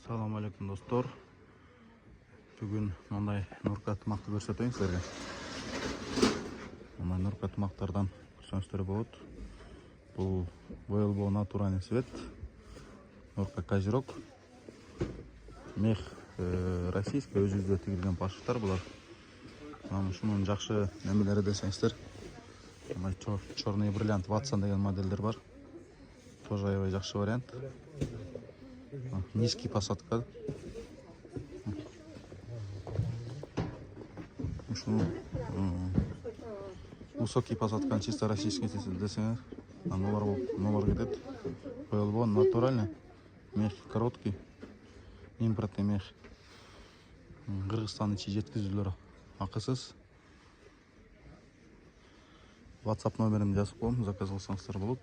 Assalamu alaikum dostlar. Bugün mындай нурка тымакты көрсөтөйүн силерге. Мындай нурка тымактардан көрсөңүздөр болот. Бул боелбоо натуральный цвет. Нурка козерог. Мех российский, өзүбүздө тигилген пошуктар булар. Мына ушунун жакшы немелери десеңиздер. Мына черный бриллиант Ватсон деген модельдер бар. Тоже аябай жакшы вариант. Низкий посадка. Высокий посадка, чисто российский десеңиз. Нолар кетет. Боелбоо натуральный. Мех короткий. Импортный мех. Кыргызстан ичи жеткизүүлөр акысыз. WhatsApp номеримди жазып коем, заказ кылсаңыздар болот.